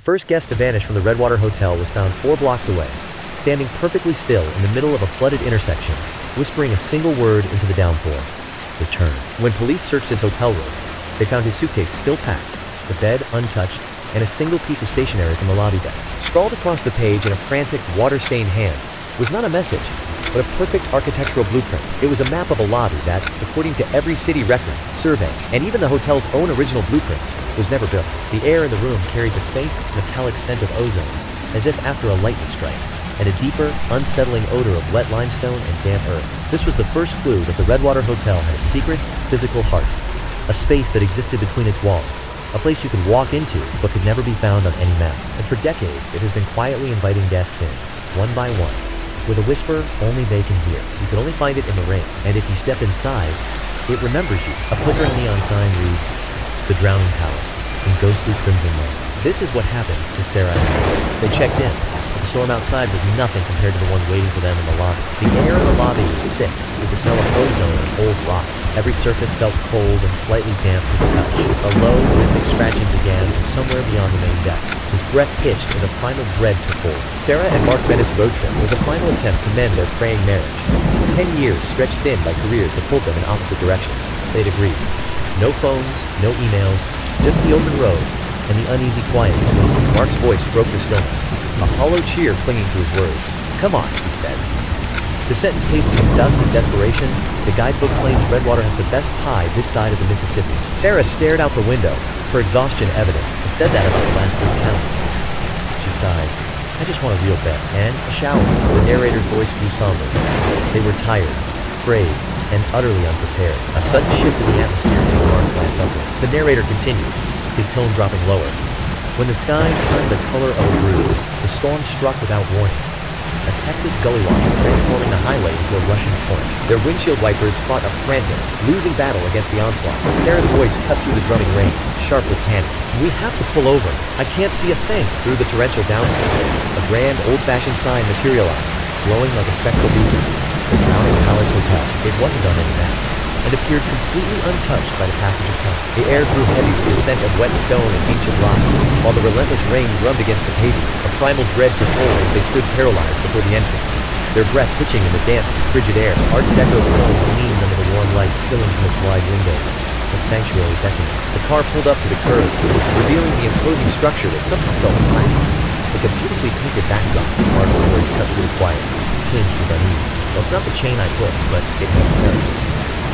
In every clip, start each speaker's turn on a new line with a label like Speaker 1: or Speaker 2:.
Speaker 1: first guest to vanish from the Redwater Hotel was found 4 blocks away, standing perfectly still in the middle of a flooded intersection, whispering a single word into the downpour: return. When police searched his hotel room, they found his suitcase still packed, the bed untouched, and a single piece of stationery from the lobby desk. Scrawled across the page in a frantic, water-stained hand was not a message, but a perfect architectural blueprint. It was a map of a lobby that, according to every city record, survey, and even the hotel's own original blueprints, was never built. The air in the room carried the faint, metallic scent of ozone, as if after a lightning strike, and a deeper, unsettling odor of wet limestone and damp earth. This was the first clue that the Redwater Hotel had a secret, physical heart, a space that existed between its walls, a place you could walk into but could never be found on any map. And for decades, it has been quietly inviting guests in, one by one, with a whisper only they can hear. You can only find it in the rain, and if you step inside, it remembers you. A flickering neon sign reads, "The Drowning Palace," in ghostly crimson light. This is what happens to Sarah and Mark. They checked in. The storm outside was nothing compared to the one waiting for them in the lobby. The air in the lobby was thick, with the smell of ozone and old rock. Every surface felt cold and slightly damp to the touch. A low, rhythmic scratching began from somewhere beyond the main desk. His breath hitched as a primal dread took hold. Sarah and Mark Bennett's road trip was a final attempt to mend their fraying marriage. 10 years stretched thin by careers that pulled them in opposite directions. They'd agreed. No phones, no emails, just the open road and the uneasy quiet between them. Mark's voice broke the stillness, a hollow cheer clinging to his words. "Come on," he said. The sentence tasting of dust and desperation, the guidebook claims Redwater has the best pie this side of the Mississippi. Sarah stared out the window, her exhaustion evident, and said that about the last 3 counties. She sighed. "I just want a real bed and a shower." The narrator's voice grew somber. They were tired, frayed, and utterly unprepared. A sudden shift in the atmosphere made Mark glance upward. The narrator continued, his tone dropping lower. When the sky turned the color of a bruise, the storm struck without warning. A Texas gully water transforming the highway into a rushing torrent. Their windshield wipers fought a frantic, losing battle against the onslaught. Sarah's voice cut through the drumming rain, sharp with panic. "We have to pull over. I can't see a thing." Through the torrential downpour, a grand, old-fashioned sign materialized, glowing like a spectral beacon. The Drowning Palace Hotel. It wasn't on any map, and appeared completely untouched by the passage of time. The air grew heavy with the scent of wet stone and ancient rock, while the relentless rain drummed against the pavement. A primal dread took hold as they stood paralyzed before the entrance, their breath hitching in the damp, frigid air. Art Deco film gleamed under the warm light spilling from its wide windows. The sanctuary beckoned. The car pulled up to the curb, revealing the imposing structure that somehow felt alive. Like a beautifully painted backdrop, Mark's voice cut through the quiet, tinged with unease. "Well, it's not the chain I took, but it has character."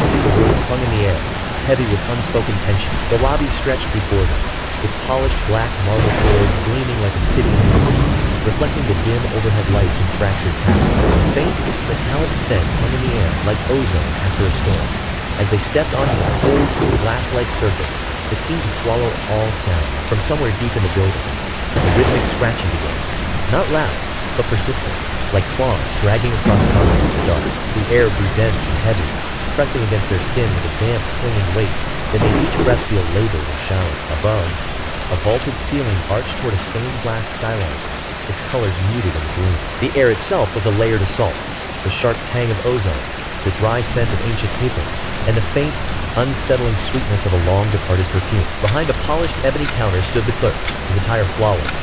Speaker 1: The words hung in the air, heavy with unspoken tension. The lobby stretched before them, its polished black marble floors gleaming like obsidian mirrors, reflecting the dim overhead lights and fractured panels. A faint, metallic scent hung in the air like ozone after a storm. As they stepped onto the cold, glass-like surface, it seemed to swallow all sound. From somewhere deep in the building, the rhythmic scratching began. Not loud, but persistent, like claws dragging across concrete in the dark. The air grew dense and heavy, pressing against their skin with a damp, clinging weight that made each breath feel labored and shallow. Above, a vaulted ceiling arched toward a stained glass skylight, its colors muted and gloom. The air itself was a layered assault, the sharp tang of ozone, the dry scent of ancient paper, and the faint, unsettling sweetness of a long-departed perfume. Behind a polished ebony counter stood the clerk, his attire flawless,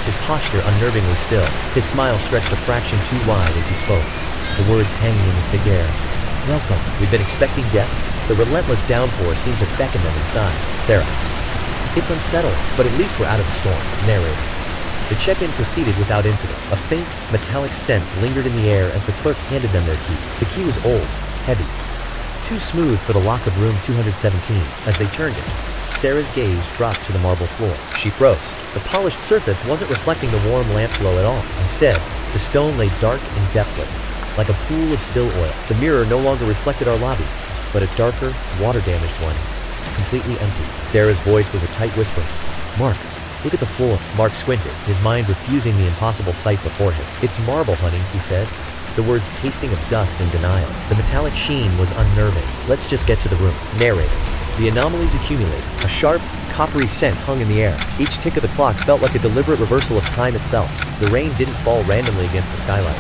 Speaker 1: his posture unnervingly still. His smile stretched a fraction too wide as he spoke, the words hanging in the thick air. "Welcome. We've been expecting guests." The relentless downpour seemed to beckon them inside. Sarah. "It's unsettling, but at least we're out of the storm," narrated. The check-in proceeded without incident. A faint, metallic scent lingered in the air as the clerk handed them their key. The key was old, heavy, too smooth for the lock of room 217. As they turned it, Sarah's gaze dropped to the marble floor. She froze. The polished surface wasn't reflecting the warm lamp glow at all. Instead, the stone lay dark and depthless, like a pool of still oil. The mirror no longer reflected our lobby, but a darker, water-damaged one, completely empty. Sarah's voice was a tight whisper. "Mark, look at the floor." Mark squinted, his mind refusing the impossible sight before him. "It's marble, honey," he said, the words tasting of dust and denial. The metallic sheen was unnerving. "Let's just get to the room." Narrated. The anomalies accumulated. A sharp, coppery scent hung in the air. Each tick of the clock felt like a deliberate reversal of time itself. The rain didn't fall randomly against the skylight.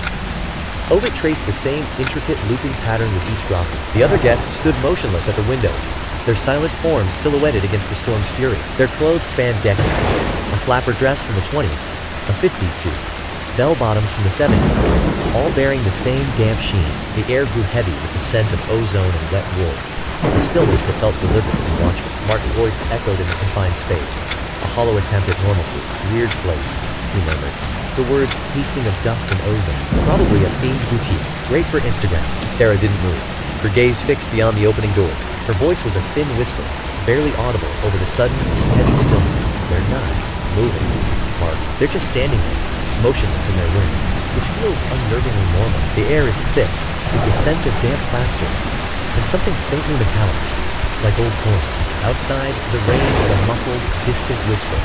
Speaker 1: Ovid traced the same intricate looping pattern with each dropping. The other guests stood motionless at the windows, their silent forms silhouetted against the storm's fury. Their clothes spanned decades, a flapper dress from the 20s, a 50s suit, bell bottoms from the 70s, all bearing the same damp sheen. The air grew heavy with the scent of ozone and wet wool, a stillness that felt deliberate and watchful. Mark's voice echoed in the confined space. A hollow attempt at normalcy. Weird place, he murmured. The words tasting of dust and ozone. Probably a themed boutique. Great for Instagram. Sarah didn't move, her gaze fixed beyond the opening doors. Her voice was a thin whisper, barely audible over the sudden, heavy stillness. They're not moving, Mark. They're just standing there, motionless in their room, which feels unnervingly normal. The air is thick, with the scent of damp plaster, and something faintly metallic, like old coins. Outside, the rain is a muffled, distant whisper,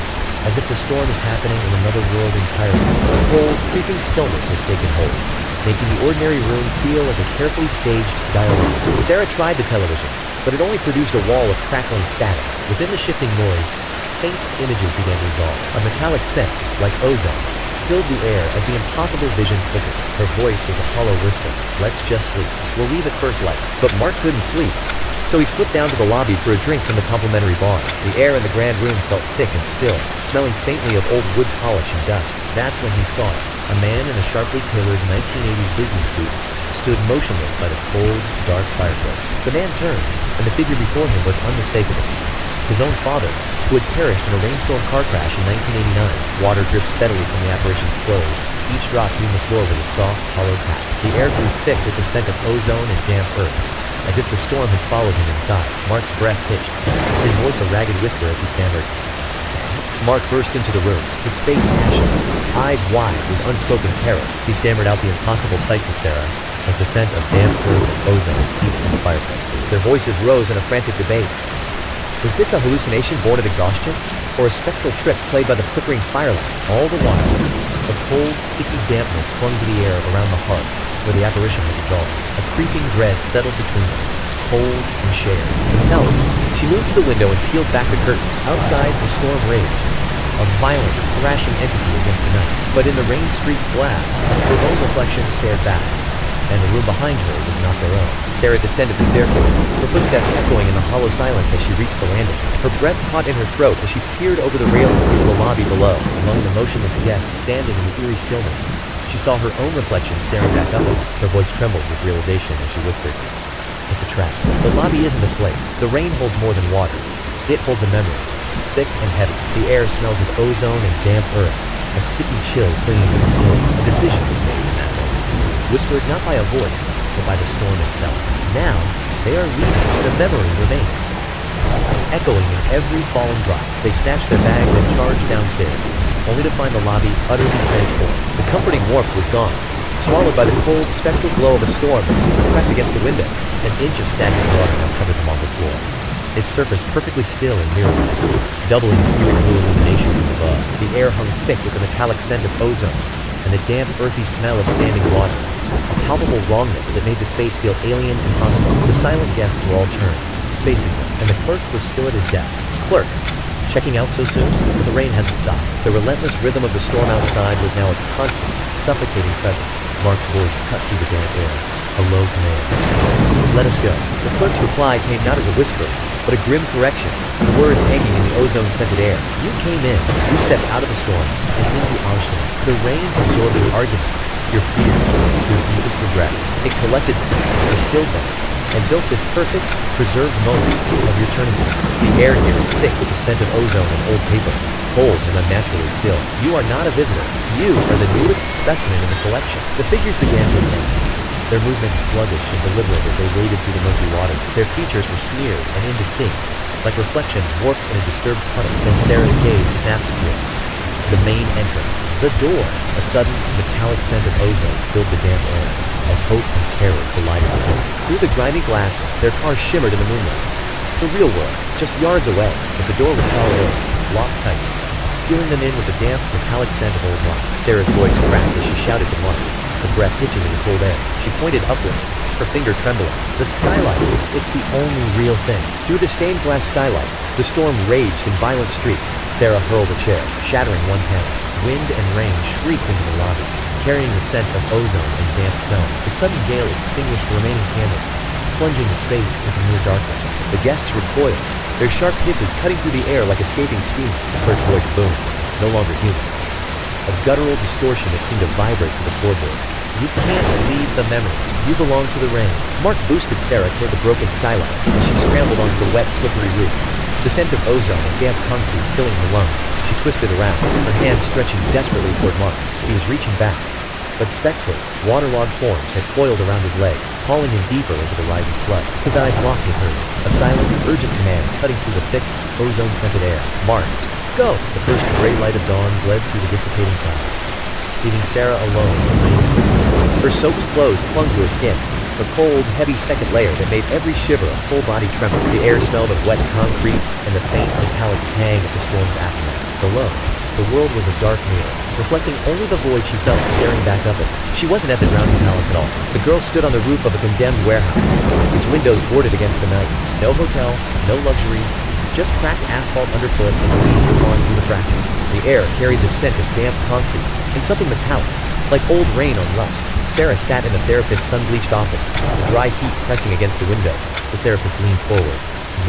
Speaker 1: as if the storm is happening in another world entirely. A cold, creeping stillness has taken hold, making the ordinary room feel like a carefully staged diorama. Sarah tried the television, but it only produced a wall of crackling static. Within the shifting noise, faint images began to resolve. A metallic scent, like ozone, filled the air as the impossible vision flickered. Her voice was a hollow whisper. Let's just sleep. We'll leave at first light. But Mark couldn't sleep, so he slipped down to the lobby for a drink from the complimentary bar. The air in the grand room felt thick and still, smelling faintly of old wood polish and dust. That's when he saw it. A man in a sharply tailored 1980s business suit stood motionless by the cold, dark fireplace. The man turned, and the figure before him was unmistakable. His own father, who had perished in a rainstorm car crash in 1989. Water dripped steadily from the apparition's clothes, each drop hitting the floor with a soft, hollow tap. The air grew thick with the scent of ozone and damp earth, as if the storm had followed him inside. Mark's breath hitched, his voice a ragged whisper as he stammered. Mark burst into the room, his face ashen, eyes wide with unspoken terror. He stammered out the impossible sight to Sarah, as the scent of damp earth and ozone seeped from the fireplace. Their voices rose in a frantic debate. Was this a hallucination born of exhaustion, or a spectral trick played by the flickering firelight? All the while, a cold, sticky dampness clung to the air around the hearth where the apparition had dissolved. A creeping dread settled between them, cold and shared. Compelled, she moved to the window and peeled back the curtain. Outside, the storm raged, a violent, thrashing entity against the night. But in the rain-streaked glass, her own reflection stared back, and the room behind her was not their own. Sarah descended the staircase, her footsteps echoing in the hollow silence as she reached the landing. Her breath caught in her throat as she peered over the railing into the lobby below. Among the motionless guests standing in the eerie stillness, she saw her own reflection staring back up at her. Her voice trembled with realization as she whispered, "It's a trap. The lobby isn't a place. The rain holds more than water. It holds a memory, thick and heavy. The air smells of ozone and damp earth, a sticky chill clinging to the skin. A decision was made in that moment, whispered not by a voice, but by the storm itself. Now, they are leaving. The memory remains, echoing in every falling drop. They snatched their bags and charged downstairs, only to find the lobby utterly transformed. The comforting warmth was gone, swallowed by the cold, spectral glow of a storm that seemed to press against the windows. An inch of stagnant water now covered the marble floor, its surface perfectly still and mirror-like, doubling the eerie blue illumination from above. The air hung thick with the metallic scent of ozone and the damp, earthy smell of standing water, a palpable wrongness that made the space feel alien and hostile. The silent guests were all turned, facing them, and the clerk was still at his desk. Clerk, checking out so soon? But the rain hasn't stopped. The relentless rhythm of the storm outside was now a constant, suffocating presence. Mark's voice cut through the damp air, a low command. Let us go. The clerk's reply came not as a whisper, but a grim correction, the words hanging in the ozone-scented air. You came in, you stepped out of the storm, and into our storm. The rain absorbed your arguments, your fears, your deepest regrets. It collected them, distilled them, and built this perfect, preserved moment of your turning point. The air here is thick with the scent of ozone and old paper, cold and unnaturally still. You are not a visitor. You are the newest specimen in the collection. The figures began to advance, their movements sluggish and deliberate as they waded through the murky water. Their features were smeared and indistinct, like reflections warped in a disturbed puddle. Then Sarah's gaze snapped to it. The main entrance, the door. A sudden, metallic scent of ozone filled the damp air, as hope and terror collided with it. Through the grimy glass, their cars shimmered in the moonlight. The real world, just yards away, but the door was solid oak, locked tight, sealing them in with the damp, metallic scent of old rock. Sarah's voice cracked as she shouted to Mark, her breath hitching in the cold air. She pointed upward, her finger trembling. The skylight, it's the only real thing. Through the stained glass skylight, the storm raged in violent streaks. Sarah hurled a chair, shattering one panel. Wind and rain shrieked into the lobby, carrying the scent of ozone and damp stone. The sudden gale extinguished the remaining candles, plunging the space into near darkness. The guests recoiled, their sharp hisses cutting through the air like escaping steam. The clerk's voice boomed. no longer human. A guttural distortion that seemed to vibrate through the floorboards. You can't leave the memory. You belong to the rain. Mark boosted Sarah toward the broken skylight as she scrambled onto the wet, slippery roof. The scent of ozone and damp concrete filling her lungs. She twisted around, her hand stretching desperately toward Mark's. He was reaching back. But spectral, waterlogged forms had coiled around his leg, hauling him deeper into the rising flood. His eyes locked in hers, a silent, urgent command cutting through the thick, ozone-scented air. Mark, go! The first gray light of dawn bled through the dissipating clouds, leaving Sarah alone in the rain sleep. Her soaked clothes clung to her skin, a cold, heavy second layer that made every shiver a full body tremor. The air smelled of wet concrete and the faint, metallic tang of the storm's aftermath. Below, the world was a dark mirror, reflecting only the void she felt staring back up at her. She wasn't at the drowning palace at all. The girl stood on the roof of a condemned warehouse, its windows boarded against the night. No hotel, no luxury, just cracked asphalt underfoot and the weeds clawing through the fractures. The air carried the scent of damp concrete and something metallic, like old rain on rust. Sarah sat in the therapist's sun-bleached office, the dry heat pressing against the windows. The therapist leaned forward,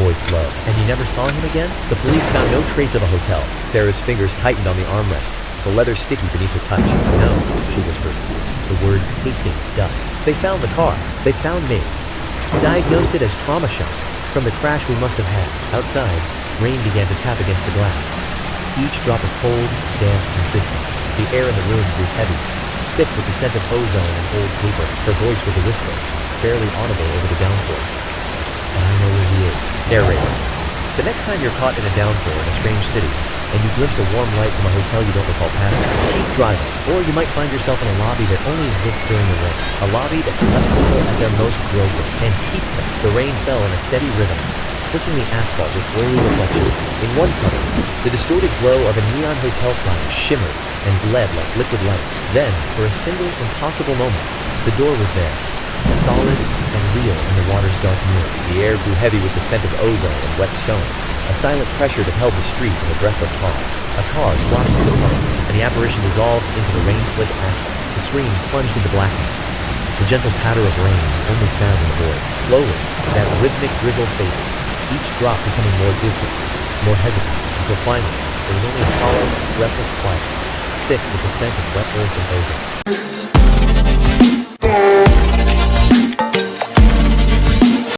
Speaker 1: voice low. And you never saw him again? The police found no trace of a hotel. Sarah's fingers tightened on the armrest, the leather sticky beneath her touch. No, she whispered, the word tasting dust. They found the car. They found me. Diagnosed it as trauma shock from the crash we must have had. Outside, rain began to tap against the glass, each drop of cold, damp insistence. The air in the room grew heavy, thick with the scent of ozone and old paper. Her voice was a whisper, barely audible over the downpour. And I know where he is. Narrator. The next time you're caught in a downpour in a strange city, and you glimpse a warm light from a hotel you don't recall passing, keep driving. Or you might find yourself in a lobby that only exists during the rain. A lobby that lets people at their most broken and keeps them. The rain fell in a steady rhythm, slicking the asphalt with whirly reflections. In one corner, the distorted glow of a neon hotel sign shimmered and bled like liquid light. Then, for a single, impossible moment, the door was there, solid and real in the water's dark mirror. The air grew heavy with the scent of ozone and wet stone, a silent pressure that held the street in a breathless pause. A car slopped into the tunnel, and the apparition dissolved into the rain-slick asphalt. The screen plunged into blackness, the gentle patter of rain the only sound in the void. Slowly, that rhythmic drizzle faded, each drop becoming more distant, more hesitant, until finally, there was only a hollow, breathless quiet, thick with the scent of wet earth and ozone.